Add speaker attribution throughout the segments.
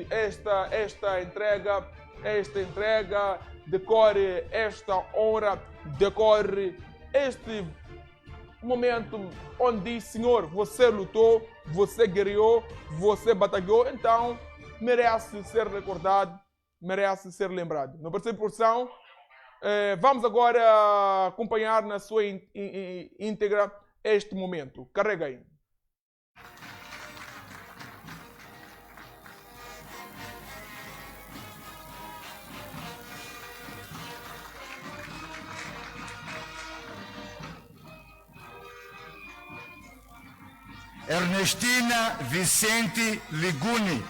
Speaker 1: esta entrega, decore esta honra, decore este momento onde, Senhor, você lutou, você guerreou, você batalhou, então merece ser recordado, merece ser lembrado. Na próxima porção, vamos agora acompanhar na sua íntegra este momento. Carrega aí.
Speaker 2: Ernestina Vicente Liguni.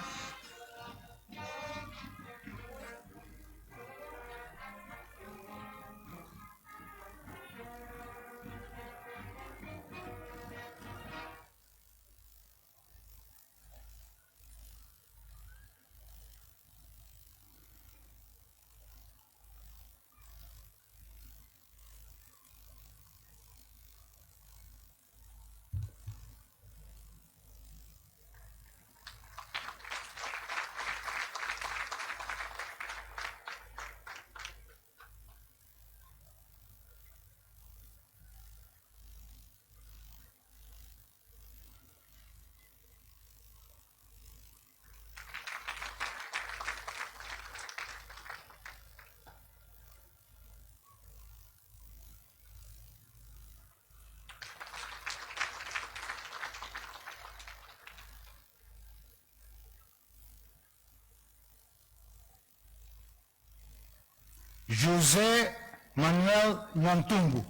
Speaker 2: José Manuel Nhantumbo.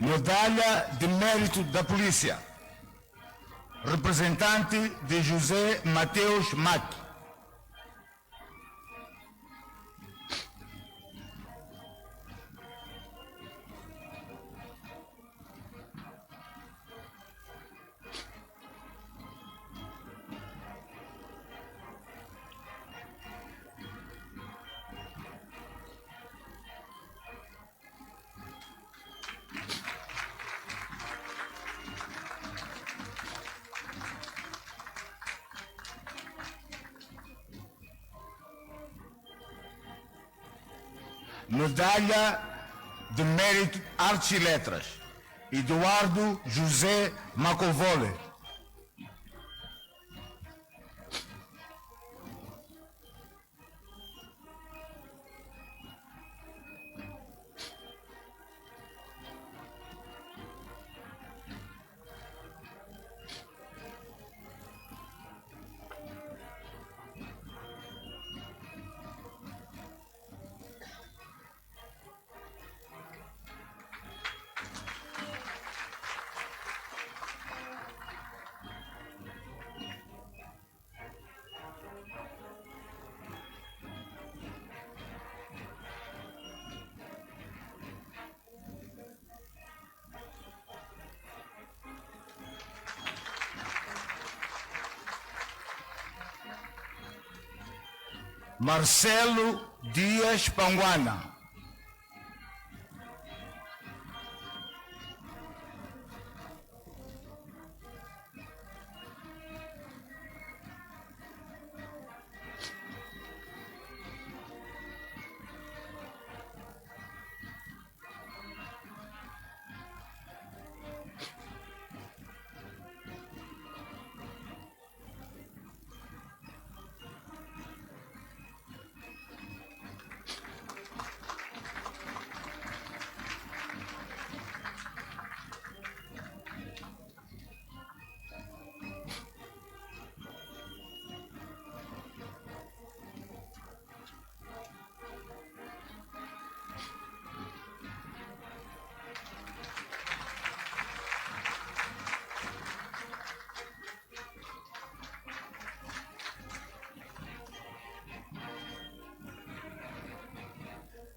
Speaker 2: Medalha de Mérito da Polícia, representante de José Mateus Mac. Medalha de Mérito Artes e Letras, Eduardo José Macovole. Marcelo Dias Panguana.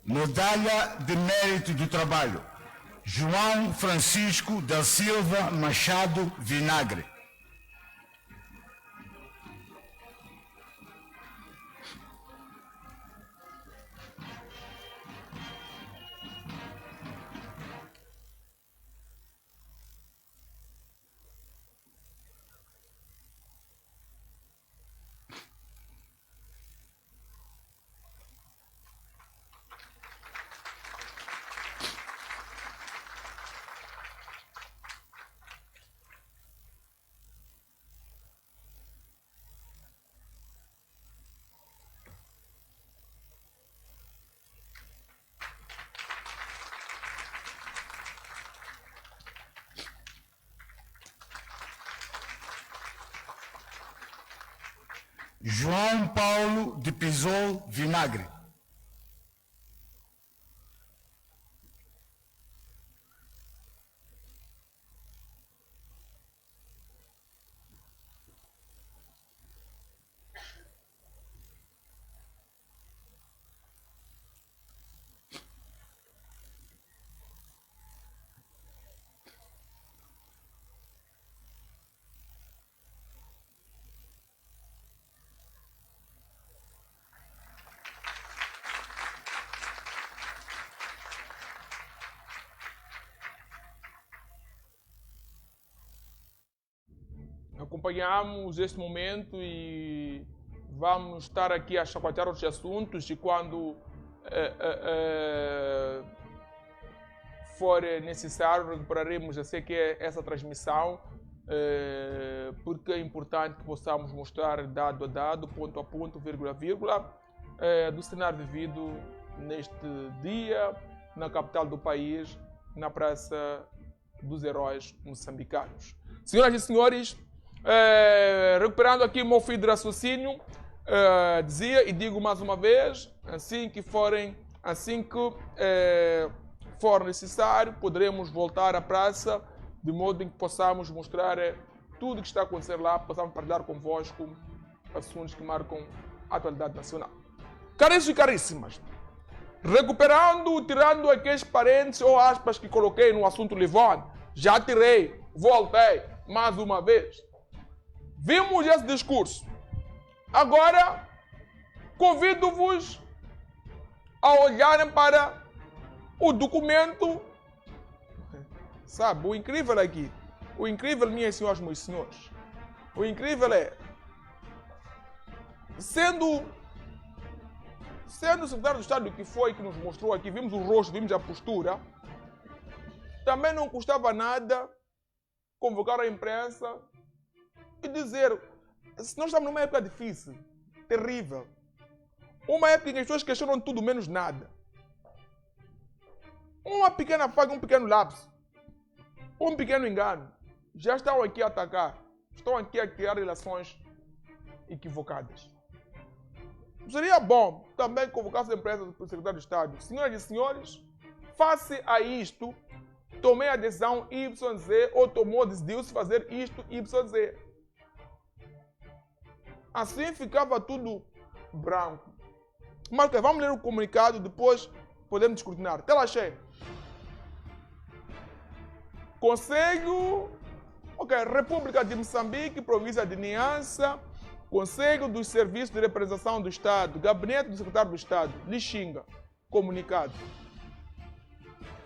Speaker 2: Medalha de Mérito do Trabalho, João Francisco da Silva Machado Vinagre. João Paulo de Pisol Vinagre.
Speaker 1: Acompanhamos este momento e vamos estar aqui a chacoalhar outros assuntos e quando for necessário recuperaremos essa transmissão porque é importante que possamos mostrar dado a dado, ponto a ponto, vírgula a vírgula do cenário vivido neste dia na capital do país, na Praça dos Heróis Moçambicanos. Senhoras e senhores, recuperando aqui o meu fio de raciocínio, dizia e digo mais uma vez, assim que for necessário, poderemos voltar à praça, de modo em que possamos mostrar tudo o que está a acontecer lá, possamos partilhar convosco assuntos que marcam a atualidade nacional. Caríssimos e caríssimas, tirando aqueles parênteses ou aspas que coloquei no assunto Livon, já tirei, voltei mais uma vez. Vimos esse discurso. Agora, convido-vos a olharem para o documento. Sabe, o incrível aqui, o incrível, minhas senhoras e meus senhores, o incrível é, sendo o secretário de Estado que foi, que nos mostrou aqui, vimos o rosto, vimos a postura, também não custava nada convocar a imprensa e dizer, se nós estamos numa época difícil, terrível, uma época em que as pessoas questionam tudo menos nada, uma pequena falha, um pequeno lapso, um pequeno engano, já estão aqui a atacar, estão aqui a criar relações equivocadas. Seria bom também convocar as empresas do secretário de Estado. Senhoras e senhores, face a isto, tomei a decisão YZ ou decidiu-se fazer isto YZ. Assim ficava tudo branco. Mas vamos ler o comunicado, depois podemos descortinar. Tela cheia. Conselho, República de Moçambique, Província de Niassa, Conselho dos Serviços de Representação do Estado, Gabinete do Secretário do Estado, Lixinga, comunicado.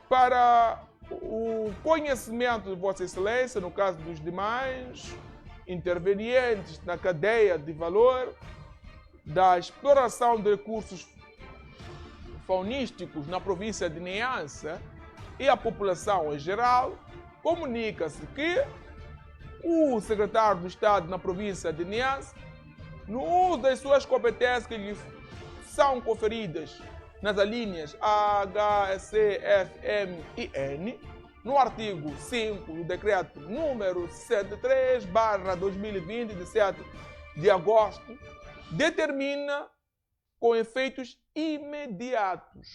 Speaker 1: Para o conhecimento de Vossa Excelência, no caso dos demais intervenientes na cadeia de valor da exploração de recursos faunísticos na província de Niassa e a população em geral, comunica-se que o secretário do Estado na província de Niassa, no uso das suas competências que lhe são conferidas nas alíneas H, C, F, M e N, no artigo 5 do decreto número 73/2020, de 7 de agosto, determina com efeitos imediatos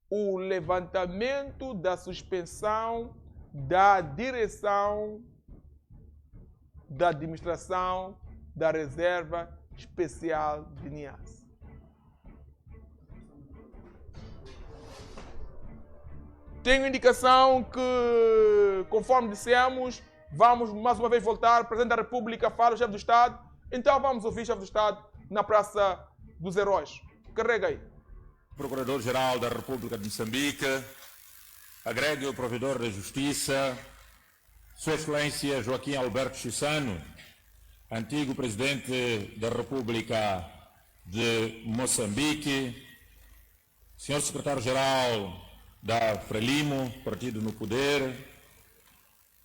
Speaker 1: o levantamento da suspensão da direção da administração da Reserva Especial de Niassa. Tenho indicação que, conforme dissemos, vamos mais uma vez voltar. O Presidente da República fala, o Chefe do Estado. Então vamos ouvir o Chefe do Estado na Praça dos Heróis. Carrega aí.
Speaker 3: Procurador-Geral da República de Moçambique, agregue o Provedor da Justiça, Sua Excelência Joaquim Alberto Chissano, antigo Presidente da República de Moçambique, Senhor Secretário-Geral da Frelimo, Partido no Poder,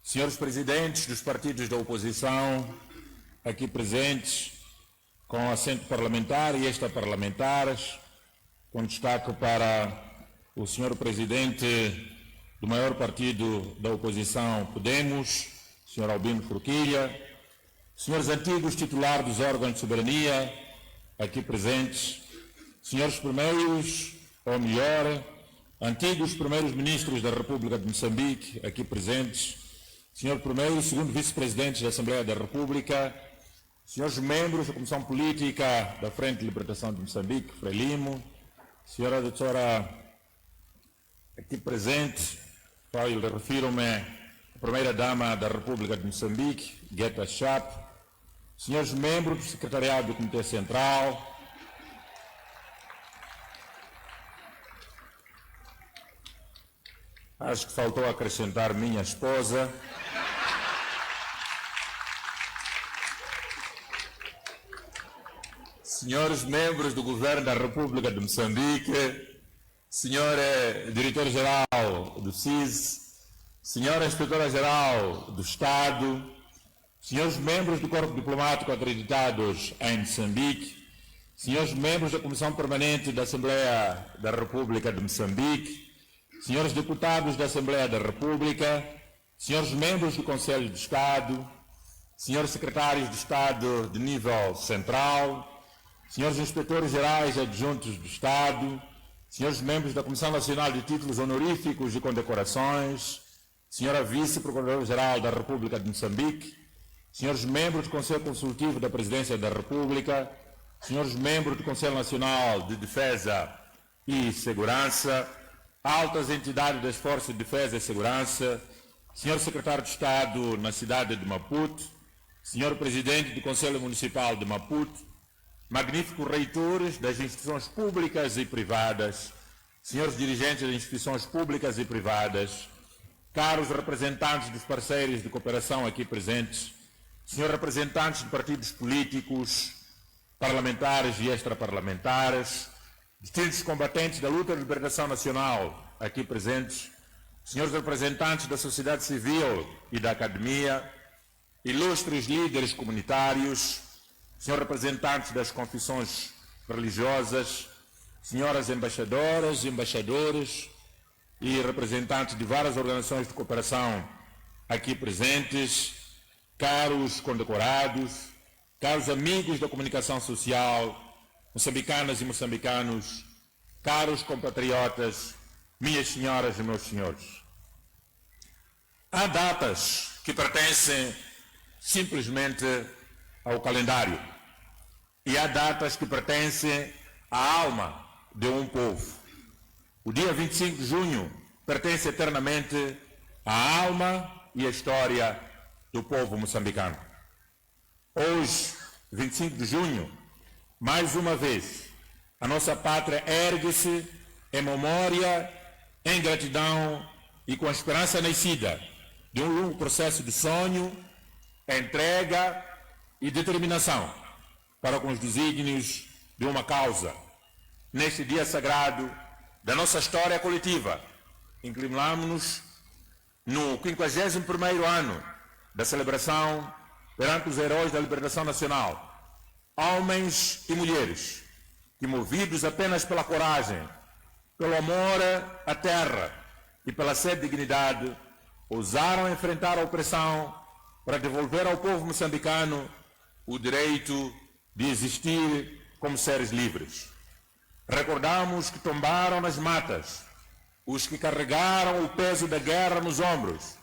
Speaker 3: Senhores Presidentes dos partidos da oposição, aqui presentes, com assento parlamentar e extraparlamentares, com destaque para o Senhor Presidente do maior partido da oposição, Podemos, Senhor Albino Forquilha, Senhores antigos titulares dos órgãos de soberania, aqui presentes, Senhores primeiros, ou melhor, antigos primeiros ministros da República de Moçambique, aqui presentes, Senhor primeiro e segundo vice-presidentes da Assembleia da República, senhores membros da Comissão Política da Frente de Libertação de Moçambique, Frelimo, senhora doutora aqui presente, eu refiro-me à primeira-dama da República de Moçambique, Guetta Chap, senhores membros do Secretariado do Comitê Central, acho que faltou acrescentar minha esposa, senhores membros do Governo da República de Moçambique, senhor Diretor-Geral do CIS, senhora Inspetora-Geral do Estado, senhores membros do Corpo Diplomático acreditados em Moçambique, senhores membros da Comissão Permanente da Assembleia da República de Moçambique, senhores deputados da Assembleia da República, senhores membros do Conselho de Estado, senhores secretários de Estado de nível central, senhores inspetores gerais adjuntos do Estado, senhores membros da Comissão Nacional de Títulos Honoríficos e Condecorações, senhora Vice-Procuradora-Geral da República de Moçambique, senhores membros do Conselho Consultivo da Presidência da República, senhores membros do Conselho Nacional de Defesa e Segurança, altas entidades das Forças de Defesa e Segurança, senhor Secretário de Estado na cidade de Maputo, senhor Presidente do Conselho Municipal de Maputo, magníficos reitores das instituições públicas e privadas, senhores dirigentes das instituições públicas e privadas, caros representantes dos parceiros de cooperação aqui presentes, senhores representantes de partidos políticos, parlamentares e extraparlamentares, distintos combatentes da luta de libertação nacional aqui presentes, senhores representantes da sociedade civil e da academia, ilustres líderes comunitários, senhores representantes das confissões religiosas, senhoras embaixadoras e embaixadores e representantes de várias organizações de cooperação aqui presentes, caros condecorados, caros amigos da comunicação social, moçambicanas e moçambicanos, caros compatriotas, minhas senhoras e meus senhores. Há datas que pertencem simplesmente ao calendário e há datas que pertencem à alma de um povo. O dia 25 de junho pertence eternamente à alma e à história do povo moçambicano. Hoje, 25 de junho, mais uma vez, a nossa pátria ergue-se em memória, em gratidão e com a esperança nascida de um longo processo de sonho, entrega e determinação para com os desígnios de uma causa. Neste dia sagrado da nossa história coletiva, inclinamos-nos no 51º ano da celebração perante os heróis da libertação nacional, homens e mulheres que, movidos apenas pela coragem, pelo amor à terra e pela sede de dignidade, ousaram enfrentar a opressão para devolver ao povo moçambicano o direito de existir como seres livres. Recordamos que tombaram nas matas os que carregaram o peso da guerra nos ombros,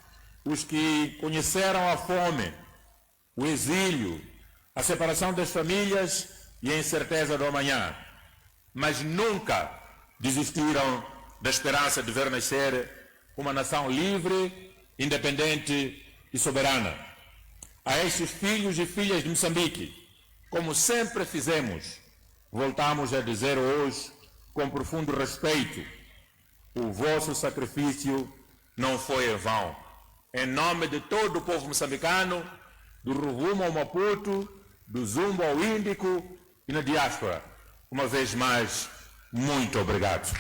Speaker 3: os que conheceram a fome, o exílio, a separação das famílias e a incerteza do amanhã, mas nunca desistiram da esperança de ver nascer uma nação livre, independente e soberana. A estes filhos e filhas de Moçambique, como sempre fizemos, voltamos a dizer hoje, com profundo respeito, o vosso sacrifício não foi em vão. Em nome de todo o povo moçambicano, do Rovuma ao Maputo, do Zumbo ao Índico e na diáspora, uma vez mais, muito obrigado.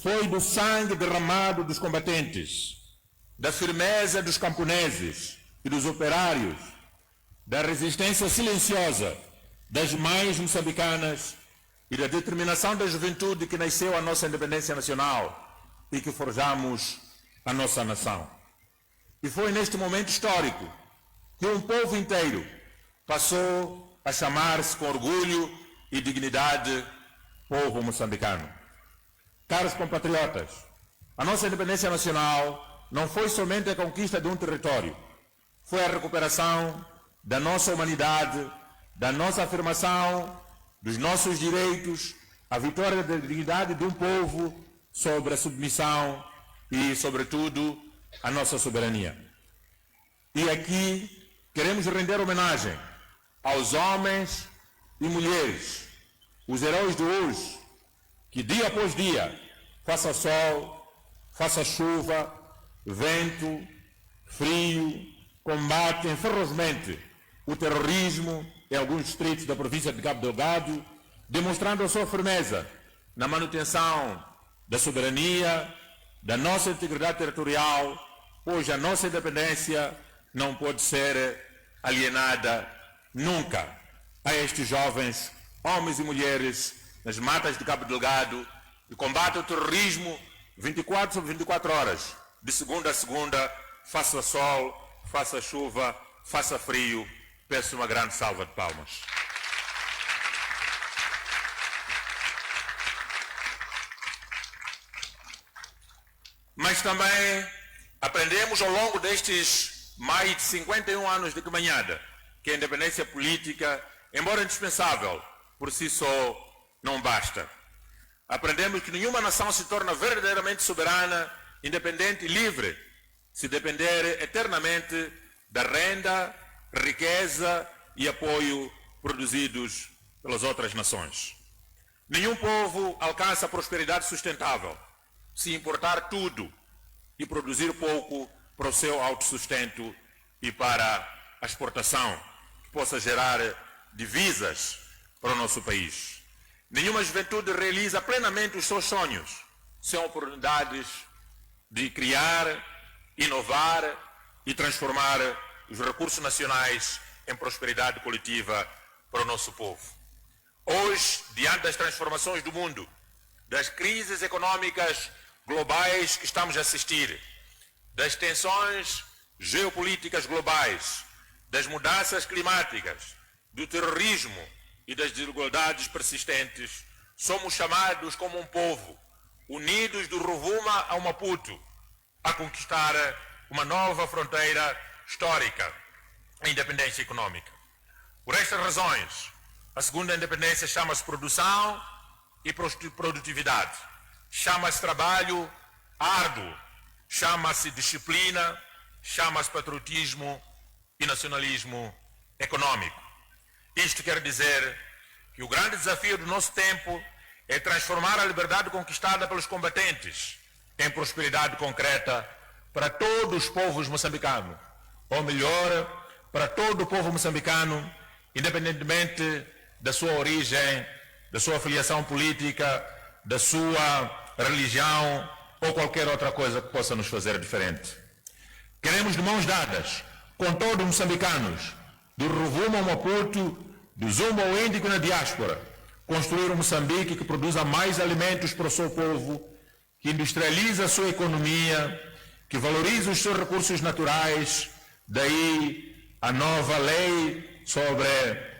Speaker 3: Foi do sangue derramado dos combatentes, da firmeza dos camponeses e dos operários, da resistência silenciosa das mães moçambicanas e da determinação da juventude que nasceu a nossa independência nacional e que forjamos a nossa nação. E foi neste momento histórico que um povo inteiro passou a chamar-se com orgulho e dignidade povo moçambicano. Caros compatriotas, a nossa independência nacional não foi somente a conquista de um território, foi a recuperação da nossa humanidade, da nossa afirmação, dos nossos direitos, a vitória da dignidade de um povo sobre a submissão e, sobretudo, a nossa soberania. E aqui queremos render homenagem aos homens e mulheres, os heróis de hoje, que dia após dia, faça sol, faça chuva, vento, frio, combatem ferozmente o terrorismo em alguns distritos da província de Cabo Delgado, demonstrando a sua firmeza na manutenção da soberania, da nossa integridade territorial, pois a nossa independência não pode ser alienada nunca a estes jovens, homens e mulheres, nas matas de Cabo Delgado, que combatem o terrorismo 24 sobre 24 horas, de segunda a segunda, faça sol, faça chuva, faça frio. Peço uma grande salva de palmas. Mas também aprendemos ao longo destes mais de 51 anos de caminhada que a independência política, embora indispensável, por si só não basta. Aprendemos que nenhuma nação se torna verdadeiramente soberana, independente e livre se depender eternamente da renda, riqueza e apoio produzidos pelas outras nações. Nenhum povo alcança a prosperidade sustentável se importar tudo e produzir pouco para o seu autossustento e para a exportação, que possa gerar divisas para o nosso país. Nenhuma juventude realiza plenamente os seus sonhos sem oportunidades de criar, inovar e transformar os recursos nacionais em prosperidade coletiva para o nosso povo. Hoje, diante das transformações do mundo, das crises econômicas globais que estamos a assistir, das tensões geopolíticas globais, das mudanças climáticas, do terrorismo e das desigualdades persistentes, somos chamados como um povo, unidos do Rovuma ao Maputo, a conquistar uma nova fronteira histórica, a independência econômica. Por estas razões, a segunda independência chama-se produção e produtividade, chama-se trabalho árduo, chama-se disciplina, chama-se patriotismo e nacionalismo econômico. Isto quer dizer que o grande desafio do nosso tempo é transformar a liberdade conquistada pelos combatentes em prosperidade concreta para todos os povos moçambicanos, ou melhor, para todo o povo moçambicano, independentemente da sua origem, da sua filiação política, da sua religião ou qualquer outra coisa que possa nos fazer diferente. Queremos de mãos dadas com todos os moçambicanos, do Rovuma ao Maputo, do Zumbo ao Índico na diáspora, construir um Moçambique que produza mais alimentos para o seu povo, que industrializa a sua economia, que valoriza os seus recursos naturais, daí a nova lei sobre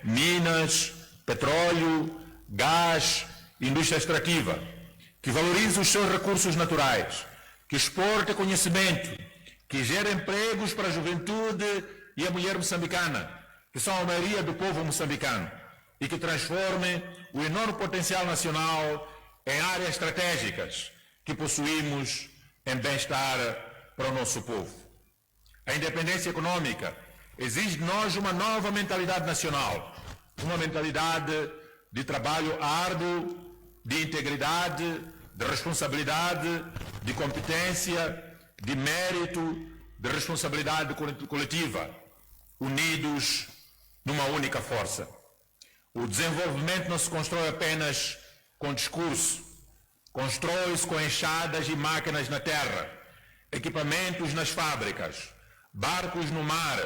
Speaker 3: minas, petróleo, gás, indústria extrativa, que valoriza os seus recursos naturais, que exporte conhecimento, que gere empregos para a juventude e a mulher moçambicana, que são a maioria do povo moçambicano, e que transforme o enorme potencial nacional em áreas estratégicas que possuímos em bem-estar para o nosso povo. A independência econômica exige de nós uma nova mentalidade nacional, uma mentalidade de trabalho árduo, de integridade, de responsabilidade, de competência, de mérito, de responsabilidade coletiva, unidos numa única força. O desenvolvimento não se constrói apenas com discurso, constrói-se com enxadas e máquinas na terra, equipamentos nas fábricas, barcos no mar,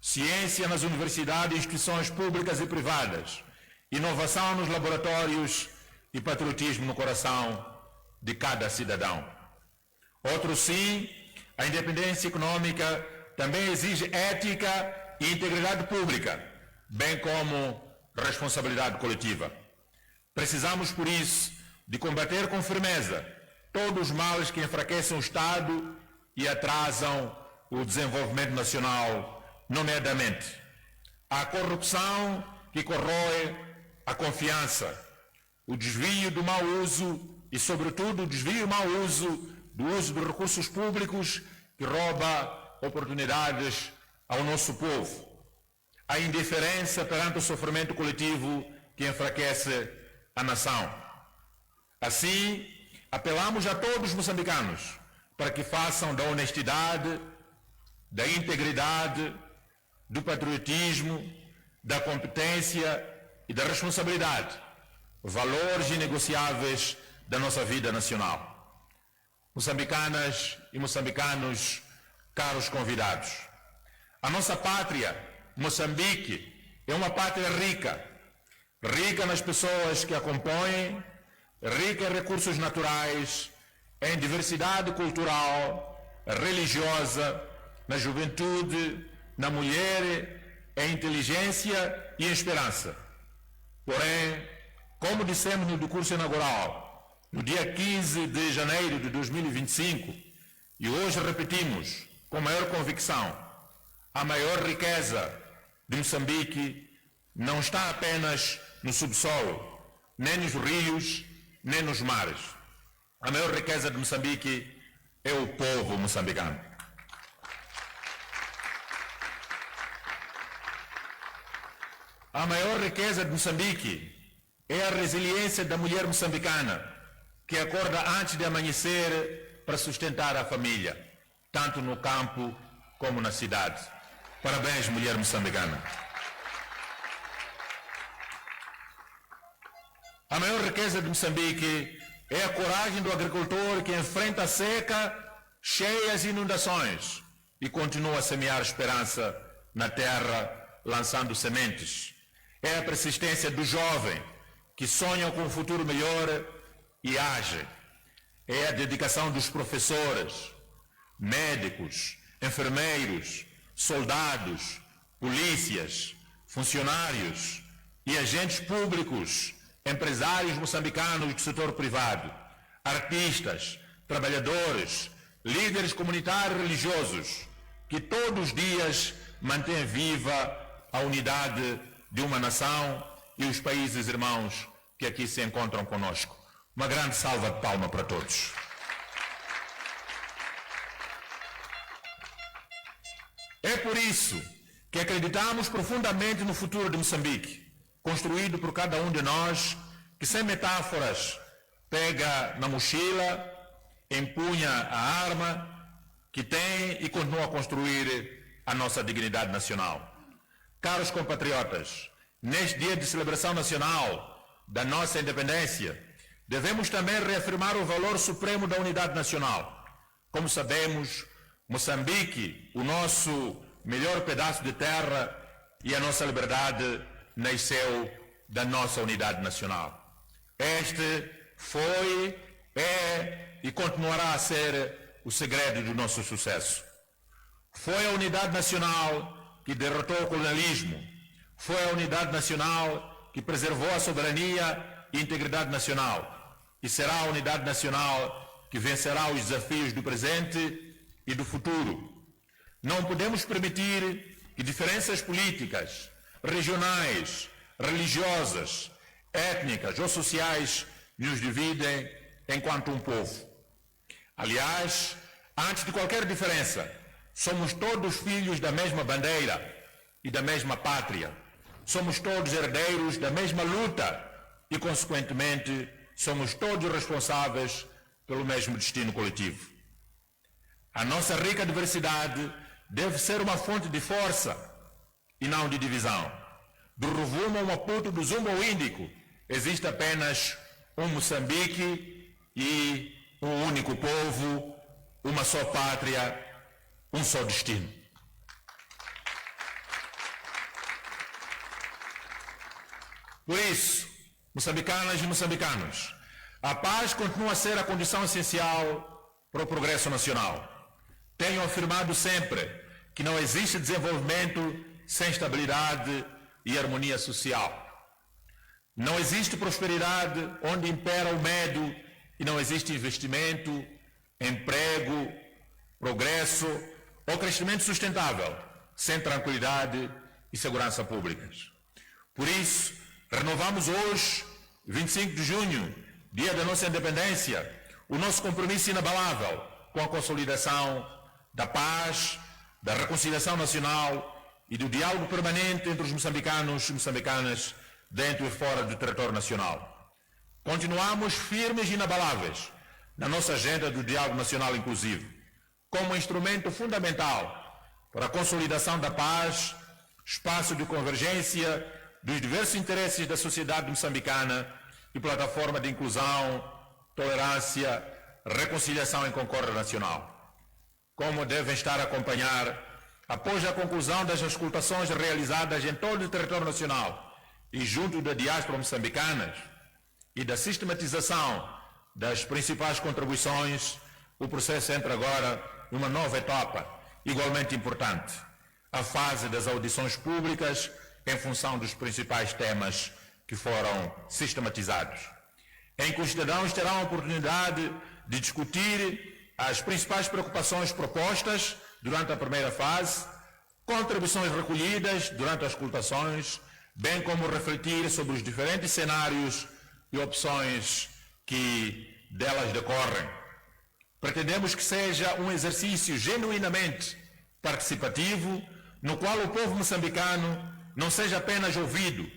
Speaker 3: ciência nas universidades e instituições públicas e privadas, inovação nos laboratórios e patriotismo no coração de cada cidadão. Outro sim, a independência econômica também exige ética e integridade pública, bem como responsabilidade coletiva. Precisamos, por isso, de combater com firmeza todos os males que enfraquecem o Estado e atrasam o desenvolvimento nacional, nomeadamente a corrupção que corrói a confiança, o desvio do mau uso e, sobretudo, o desvio e mau uso do uso de recursos públicos que rouba oportunidades ao nosso povo, a indiferença perante o sofrimento coletivo que enfraquece a nação. Assim, apelamos a todos os moçambicanos para que façam da honestidade, da integridade, do patriotismo, da competência e da responsabilidade valores inegociáveis da nossa vida nacional. Moçambicanas e moçambicanos, caros convidados, a nossa pátria, Moçambique, é uma pátria rica, rica nas pessoas que a compõem, rica em recursos naturais, em diversidade cultural, religiosa, na juventude, na mulher, em inteligência e em esperança. Porém, como dissemos no discurso inaugural, no dia 15 de janeiro de 2025, e hoje repetimos com maior convicção, a maior riqueza de Moçambique não está apenas no subsolo, nem nos rios, nem nos mares. A maior riqueza de Moçambique é o povo moçambicano. A maior riqueza de Moçambique é a resiliência da mulher moçambicana, que acorda antes de amanhecer para sustentar a família, tanto no campo como na cidade. Parabéns, mulher moçambicana. A maior riqueza de Moçambique é a coragem do agricultor que enfrenta a seca, cheias e inundações e continua a semear esperança na terra, lançando sementes. É a persistência do jovem que sonha com um futuro melhor e age. É a dedicação dos professores, médicos, enfermeiros, soldados, polícias, funcionários e agentes públicos, empresários moçambicanos do setor privado, artistas, trabalhadores, líderes comunitários religiosos, que todos os dias mantêm viva a unidade de uma nação e os países irmãos que aqui se encontram conosco. Uma grande salva de palmas para todos. É por isso que acreditamos profundamente no futuro de Moçambique, construído por cada um de nós, que sem metáforas pega na mochila, empunha a arma que tem e continua a construir a nossa dignidade nacional. Caros compatriotas, neste dia de celebração nacional da nossa independência, devemos também reafirmar o valor supremo da unidade nacional. Como sabemos, Moçambique, o nosso melhor pedaço de terra e a nossa liberdade, nasceu da nossa unidade nacional. Este foi, é e continuará a ser o segredo do nosso sucesso. Foi a unidade nacional que derrotou o colonialismo. Foi a unidade nacional que preservou a soberania e integridade nacional. E será a unidade nacional que vencerá os desafios do presente e do futuro. Não podemos permitir que diferenças políticas, regionais, religiosas, étnicas ou sociais nos dividem enquanto um povo. Aliás, antes de qualquer diferença, somos todos filhos da mesma bandeira e da mesma pátria. Somos todos herdeiros da mesma luta e, consequentemente, somos todos responsáveis pelo mesmo destino coletivo. A nossa rica diversidade deve ser uma fonte de força e não de divisão. Do Rovuma ao Maputo, do Zumba ao Índico, existe apenas um Moçambique e um único povo, uma só pátria, um só destino. Por isso, moçambicanas e moçambicanos, a paz continua a ser a condição essencial para o progresso nacional. Tenho afirmado sempre que não existe desenvolvimento sem estabilidade e harmonia social. Não existe prosperidade onde impera o medo e não existe investimento, emprego, progresso ou crescimento sustentável sem tranquilidade e segurança públicas. Por isso, renovamos hoje, 25 de junho, dia da nossa independência, o nosso compromisso inabalável com a consolidação da paz, da reconciliação nacional e do diálogo permanente entre os moçambicanos e moçambicanas dentro e fora do território nacional. Continuamos firmes e inabaláveis na nossa agenda do diálogo nacional inclusivo, como instrumento fundamental para a consolidação da paz, espaço de convergência dos diversos interesses da sociedade moçambicana e plataforma de inclusão, tolerância, reconciliação e concórdia nacional. Como devem estar a acompanhar, após a conclusão das auscultações realizadas em todo o território nacional e junto da diáspora moçambicana e da sistematização das principais contribuições, o processo entra agora numa nova etapa, igualmente importante, a fase das audições públicas em função dos principais temas que foram sistematizados, em que os cidadãos terão a oportunidade de discutir as principais preocupações propostas durante a primeira fase, contribuições recolhidas durante as auscultações, bem como refletir sobre os diferentes cenários e opções que delas decorrem. Pretendemos que seja um exercício genuinamente participativo, no qual o povo moçambicano não seja apenas ouvido,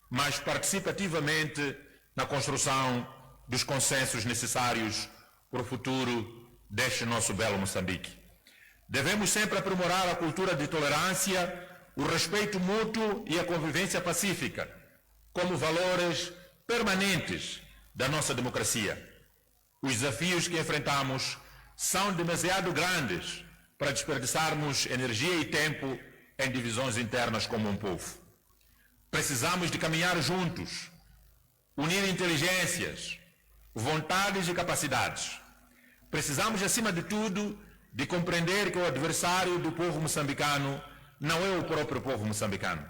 Speaker 3: mas participativamente na construção dos consensos necessários para o futuro deste nosso belo Moçambique. Devemos sempre aprimorar a cultura de tolerância, o respeito mútuo e a convivência pacífica, como valores permanentes da nossa democracia. Os desafios que enfrentamos são demasiado grandes para desperdiçarmos energia e tempo em divisões internas como um povo. Precisamos de caminhar juntos, unir inteligências, vontades e capacidades. Precisamos, acima de tudo, de compreender que o adversário do povo moçambicano não é o próprio povo moçambicano.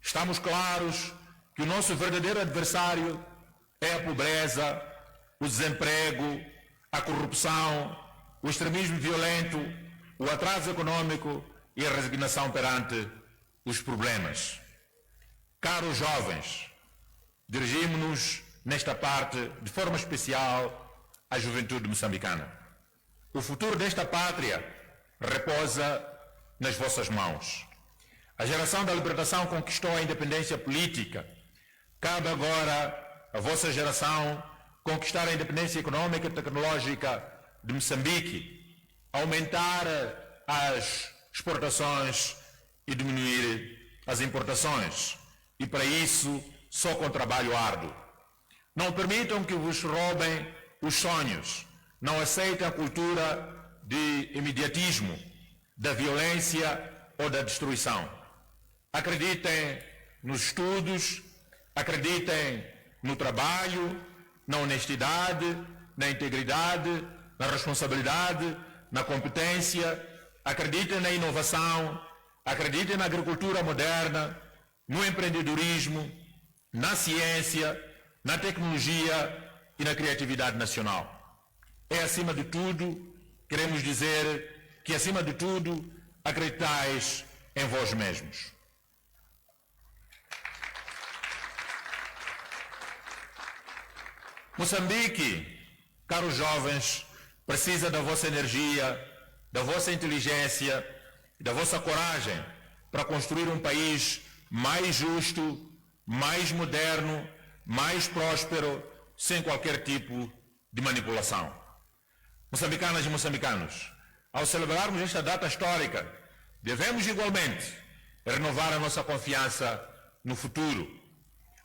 Speaker 3: Estamos claros que o nosso verdadeiro adversário é a pobreza, o desemprego, a corrupção, o extremismo violento, o atraso econômico e a resignação perante os problemas. Caros jovens, dirigimos-nos nesta parte de forma especial à juventude moçambicana. O futuro desta pátria repousa nas vossas mãos. A geração da libertação conquistou a independência política. Cabe agora à vossa geração conquistar a independência econômica e tecnológica de Moçambique, aumentar as exportações e diminuir as importações. E para isso, só com trabalho árduo. Não permitam que vos roubem os sonhos. Não aceitem a cultura de imediatismo, da violência ou da destruição. Acreditem nos estudos, acreditem no trabalho, na honestidade, na integridade, na responsabilidade, na competência. Acreditem na inovação, acreditem na agricultura moderna, no empreendedorismo, na ciência, na tecnologia e na criatividade nacional. É, acima de tudo, queremos dizer que, acima de tudo, acreditais em vós mesmos. Moçambique, caros jovens, precisa da vossa energia, da vossa inteligência e da vossa coragem para construir um país mais justo, mais moderno, mais próspero, sem qualquer tipo de manipulação. Moçambicanas e moçambicanos, ao celebrarmos esta data histórica, devemos igualmente renovar a nossa confiança no futuro.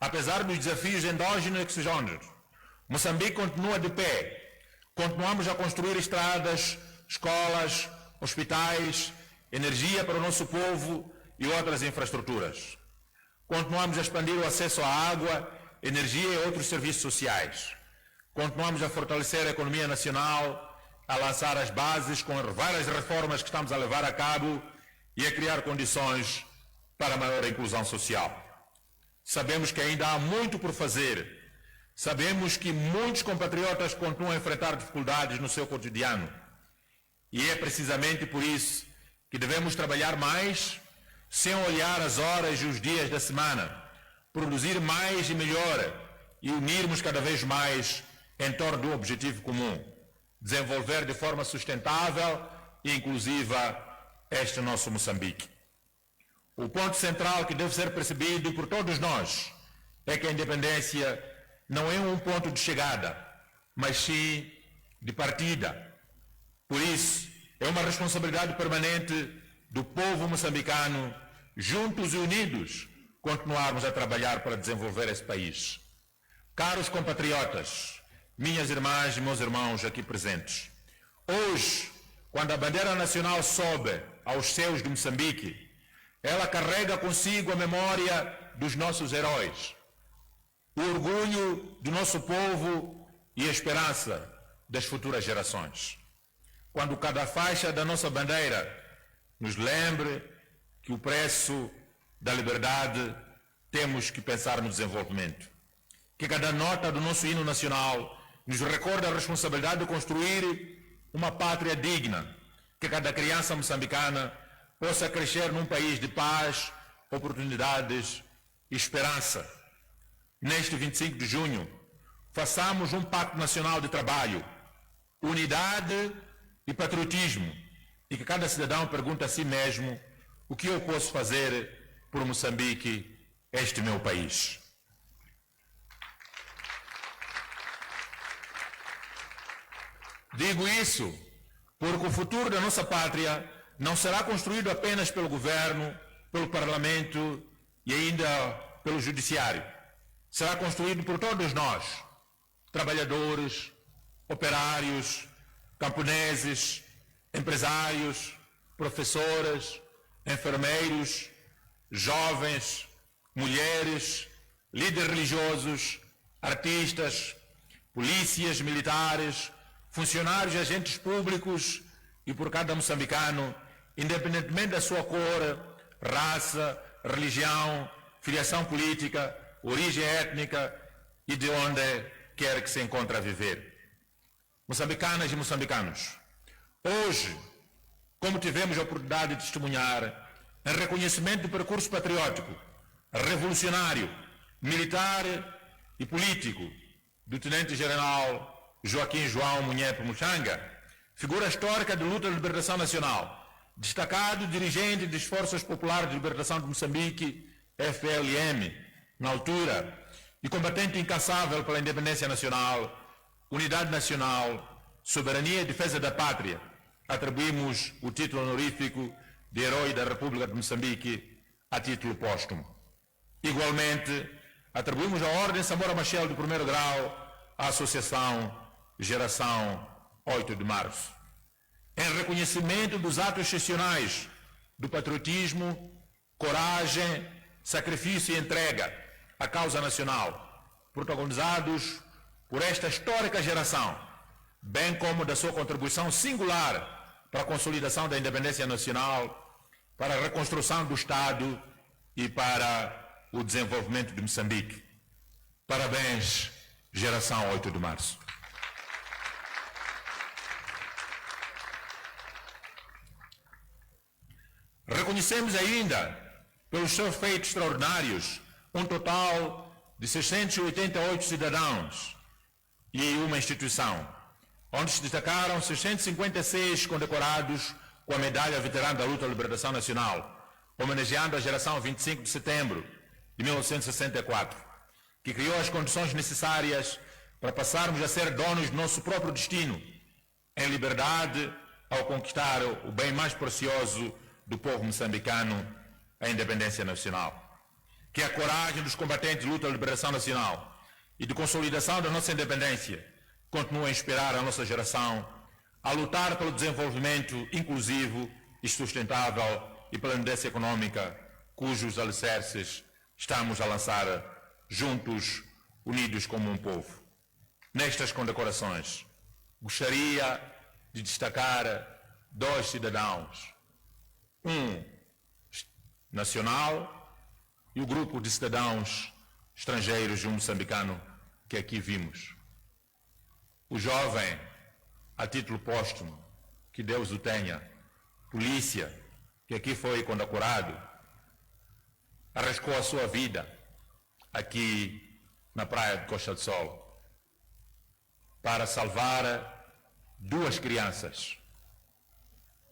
Speaker 3: Apesar dos desafios endógenos e exógenos, Moçambique continua de pé. Continuamos a construir estradas, escolas, hospitais, energia para o nosso povo e outras infraestruturas. Continuamos a expandir o acesso à água, energia e outros serviços sociais. Continuamos a fortalecer a economia nacional, a lançar as bases com várias reformas que estamos a levar a cabo e a criar condições para a maior inclusão social. Sabemos que ainda há muito por fazer. Sabemos que muitos compatriotas continuam a enfrentar dificuldades no seu cotidiano. E é precisamente por isso que devemos trabalhar mais, sem olhar as horas e os dias da semana, produzir mais e melhor e unirmos cada vez mais em torno do objetivo comum, desenvolver de forma sustentável e inclusiva este nosso Moçambique. O ponto central que deve ser percebido por todos nós é que a independência não é um ponto de chegada, mas sim de partida. Por isso, é uma responsabilidade permanente do povo moçambicano, juntos e unidos, continuarmos a trabalhar para desenvolver esse país. Caros compatriotas, minhas irmãs e meus irmãos aqui presentes, hoje, quando a bandeira nacional sobe aos céus de Moçambique, ela carrega consigo a memória dos nossos heróis, o orgulho do nosso povo e a esperança das futuras gerações. Quando cada faixa da nossa bandeira nos lembre que o preço da liberdade temos que pensar no desenvolvimento. Que cada nota do nosso hino nacional nos recorda a responsabilidade de construir uma pátria digna. Que cada criança moçambicana possa crescer num país de paz, oportunidades e esperança. Neste 25 de junho, façamos um pacto nacional de trabalho, unidade e patriotismo, e que cada cidadão pergunte a si mesmo: o que eu posso fazer por Moçambique, este meu país? Digo isso porque o futuro da nossa pátria não será construído apenas pelo governo, pelo parlamento e ainda pelo judiciário. Será construído por todos nós, trabalhadores, operários, camponeses, empresários, professores, enfermeiros, jovens, mulheres, líderes religiosos, artistas, polícias, militares, funcionários e agentes públicos e por cada moçambicano, independentemente da sua cor, raça, religião, filiação política, origem étnica e de onde quer que se encontre a viver. Moçambicanas e moçambicanos, hoje, como tivemos a oportunidade de testemunhar, em reconhecimento do percurso patriótico, revolucionário, militar e político do Tenente-General Joaquim João Munhepe Muchanga, figura histórica de luta de libertação nacional, destacado dirigente das Forças Populares de Libertação de Moçambique, FLM, na altura, e combatente incansável pela independência nacional, unidade nacional, soberania e defesa da pátria, atribuímos o título honorífico de Herói da República de Moçambique a título póstumo. Igualmente, atribuímos a Ordem Samora Machel do primeiro grau à Associação Geração 8 de Março. Em reconhecimento dos atos excepcionais do patriotismo, coragem, sacrifício e entrega à causa nacional, protagonizados por esta histórica geração, bem como da sua contribuição singular para a consolidação da independência nacional, para a reconstrução do Estado e para o desenvolvimento de Moçambique. Parabéns, Geração 8 de Março. Reconhecemos ainda, pelos seus feitos extraordinários, um total de 688 cidadãos e uma instituição, onde se destacaram 656 condecorados com a medalha veterana da luta à libertação nacional, homenageando a geração 25 de setembro de 1964, que criou as condições necessárias para passarmos a ser donos do nosso próprio destino, em liberdade, ao conquistar o bem mais precioso do povo moçambicano, a independência nacional. Que a coragem dos combatentes de luta à liberação nacional e de consolidação da nossa independência continue a inspirar a nossa geração a lutar pelo desenvolvimento inclusivo e sustentável e pela independência econômica, cujos alicerces estamos a lançar juntos, unidos como um povo. Nestas condecorações, gostaria de destacar 2 cidadãos, um nacional e o grupo de cidadãos estrangeiros de um moçambicano que aqui vimos. O jovem, a título póstumo, que Deus o tenha, polícia, que aqui foi condecorado, arriscou a sua vida aqui na praia de Costa do Sol para salvar 2 crianças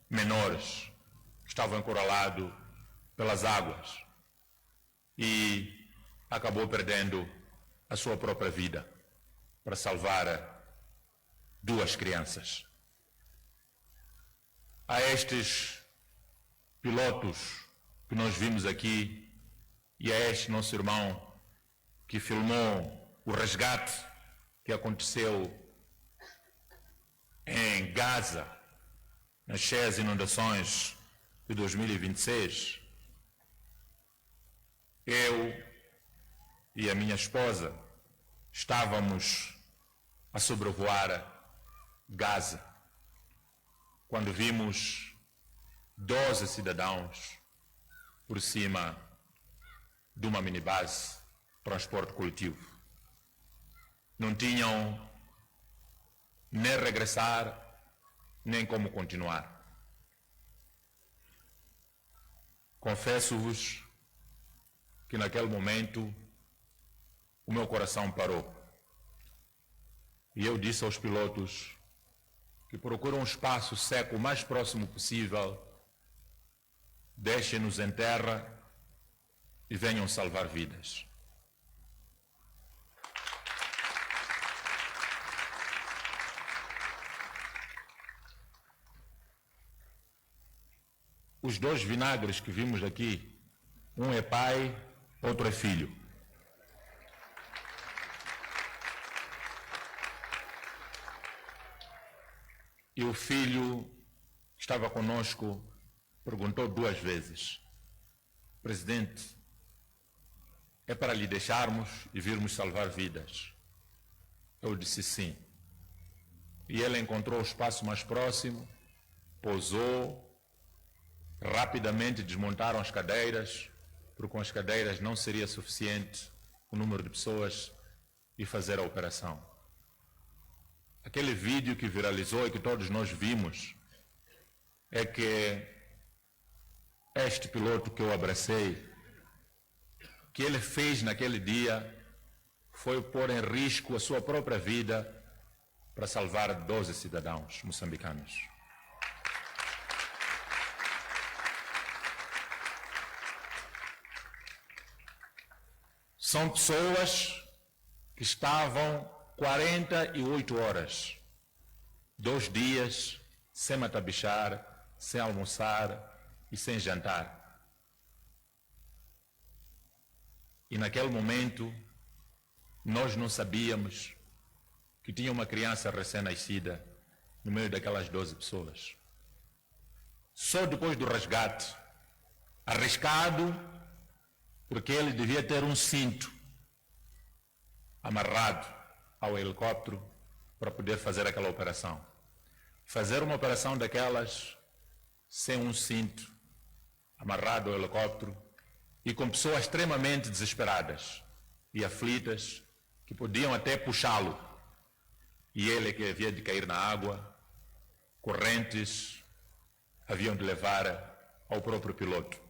Speaker 3: menores que estavam encurraladas pelas águas e acabou perdendo a sua própria vida para salvar 2 crianças. A estes pilotos que nós vimos aqui e a este nosso irmão que filmou o resgate que aconteceu em Gaza, nas cheias inundações de 2026, eu e a minha esposa estávamos a sobrevoar Gaza quando vimos 12 cidadãos por cima de uma minibase transporte coletivo. Não tinham nem regressar, nem como continuar. Confesso-vos que naquele momento o meu coração parou. E eu disse aos pilotos que procuram um espaço seco o mais próximo possível, deixem-nos em terra e venham salvar vidas. Os 2 vinagres que vimos aqui, um é pai, outro é filho. E o filho que estava conosco perguntou 2 vezes: Presidente, é para lhe deixarmos e virmos salvar vidas? Eu disse sim. E ele encontrou o espaço mais próximo, pousou, rapidamente desmontaram as cadeiras, porque com as cadeiras não seria suficiente o número de pessoas e fazer a operação. Aquele vídeo que viralizou e que todos nós vimos é que este piloto que eu abracei, o que ele fez naquele dia foi pôr em risco a sua própria vida para salvar 12 cidadãos moçambicanos. São pessoas que estavam 48 horas, 2 dias, sem matabichar, sem almoçar e sem jantar. E naquele momento, nós não sabíamos que tinha uma criança recém-nascida no meio daquelas 12 pessoas. Só depois do resgate, arriscado, porque ele devia ter um cinto amarrado ao helicóptero para poder fazer aquela operação. Fazer uma operação daquelas sem um cinto amarrado ao helicóptero e com pessoas extremamente desesperadas e aflitas que podiam até puxá-lo. E ele que havia de cair na água, correntes haviam de levar ao próprio piloto.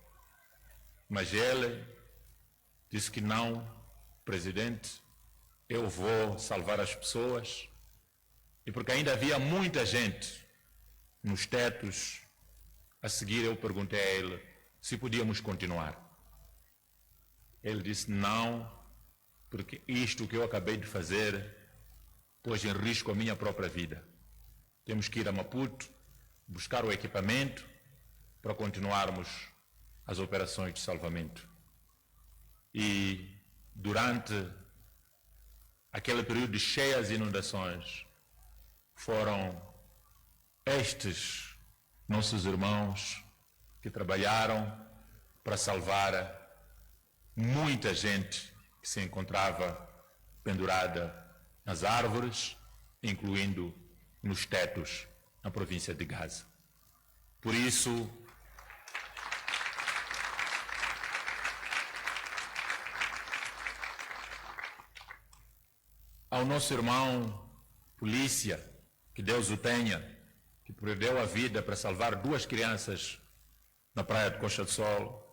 Speaker 3: Mas ele disse que não, presidente, eu vou salvar as pessoas, e porque ainda havia muita gente nos tetos, a seguir eu perguntei a ele se podíamos continuar. Ele disse não, porque isto que eu acabei de fazer pôs em risco a minha própria vida. Temos que ir a Maputo, buscar o equipamento para continuarmos as operações de salvamento. E durante aquele período de cheias inundações, foram estes nossos irmãos que trabalharam para salvar muita gente que se encontrava pendurada nas árvores, incluindo nos tetos na província de Gaza. Por isso, ao nosso irmão polícia, que Deus o tenha, que perdeu a vida para salvar 2 crianças na praia de Costa do Sol,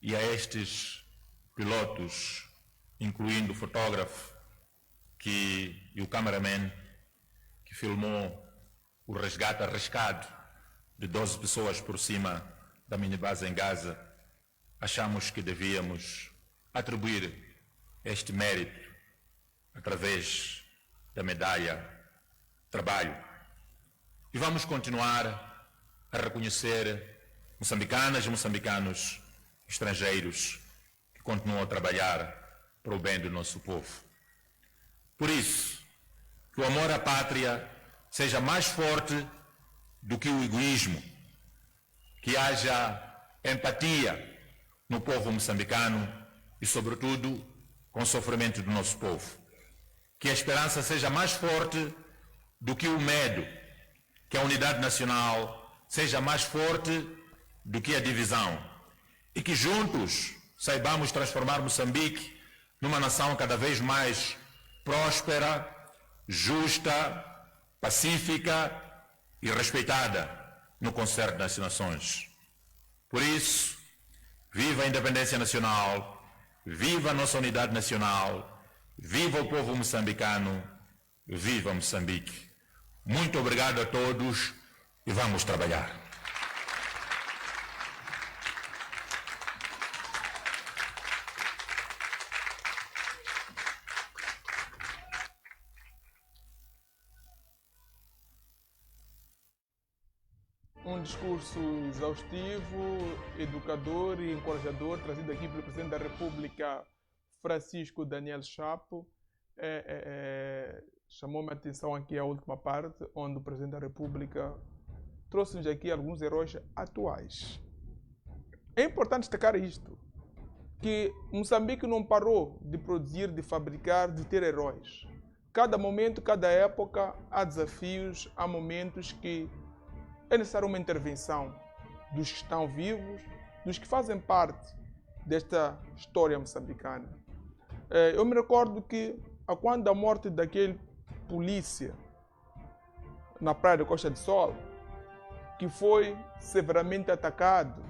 Speaker 3: e a estes pilotos, incluindo o fotógrafo e o cameraman, que filmou o resgate arriscado de 12 pessoas por cima da minibase em Gaza, achamos que devíamos atribuir este mérito através da medalha Trabalho. E vamos continuar a reconhecer moçambicanas e moçambicanos estrangeiros que continuam a trabalhar para o bem do nosso povo. Por isso, que o amor à pátria seja mais forte do que o egoísmo, que haja empatia no povo moçambicano e, sobretudo, com o sofrimento do nosso povo. Que a esperança seja mais forte do que o medo, que a unidade nacional seja mais forte do que a divisão e que juntos saibamos transformar Moçambique numa nação cada vez mais próspera, justa, pacífica e respeitada no concerto das nações. Por isso, viva a independência nacional, viva a nossa unidade nacional, viva o povo moçambicano, viva Moçambique. Muito obrigado a todos e vamos trabalhar.
Speaker 1: Um discurso exaustivo, educador e encorajador, trazido aqui pelo Presidente da República, Francisco Daniel Chapo. Chamou-me a atenção aqui a última parte, onde o Presidente da República trouxe-nos aqui alguns heróis atuais. É importante destacar isto, que Moçambique não parou de produzir, de fabricar, de ter heróis. Cada momento, cada época, há desafios, há momentos que é necessária uma intervenção dos que estão vivos, dos que fazem parte desta história moçambicana. Eu me recordo que, quando a morte daquele polícia na praia de Costa do Sol, que foi severamente atacado,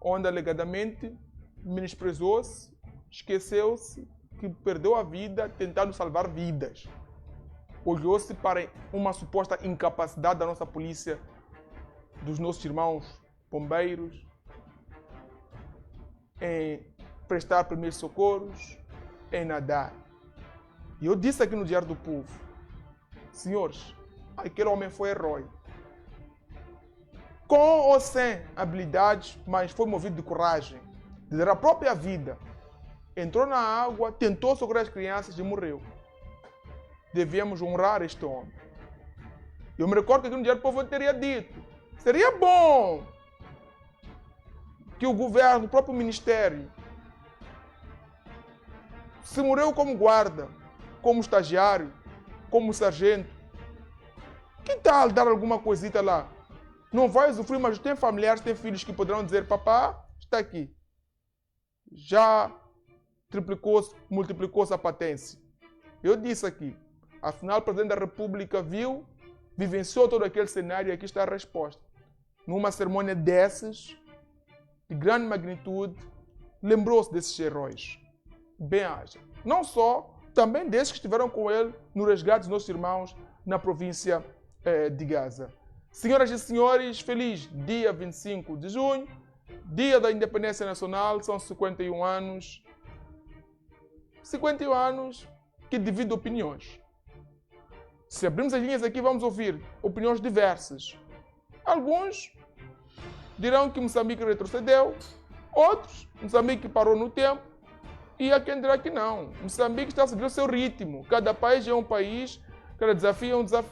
Speaker 1: onde alegadamente menosprezou-se, esqueceu-se que perdeu a vida tentando salvar vidas. Olhou-se para uma suposta incapacidade da nossa polícia, dos nossos irmãos bombeiros, em prestar primeiros socorros, em nadar. E eu disse aqui no Diário do Povo, senhores, aquele homem foi herói. Com ou sem habilidades, mas foi movido de coragem, de dar a própria vida. Entrou na água, tentou socorrer as crianças e morreu. Devemos honrar este homem. Eu me recordo que aqui no Diário do Povo eu teria dito, seria bom que o governo, o próprio ministério, se morreu como guarda, como estagiário, como sargento, que tal dar alguma coisita lá? Não vai usufruir, mas tem familiares, tem filhos que poderão dizer, papá, está aqui. Já triplicou-se, multiplicou-se a patência. Eu disse aqui, afinal o Presidente da República viu, vivenciou todo aquele cenário e aqui está a resposta. Numa cerimônia dessas, de grande magnitude, lembrou-se desses heróis. Bem haja. Não só também desses que estiveram com ele no resgate dos nossos irmãos na província de Gaza. Senhoras e senhores, feliz dia 25 de junho, dia da independência nacional, são 51 anos. 51 anos que dividem opiniões. Se abrirmos as linhas aqui, vamos ouvir opiniões diversas. Alguns dirão que Moçambique retrocedeu, outros, Moçambique parou no tempo, e há quem dirá que não. Moçambique está a seguir o seu ritmo. Cada país é um país, cada desafio é um desafio.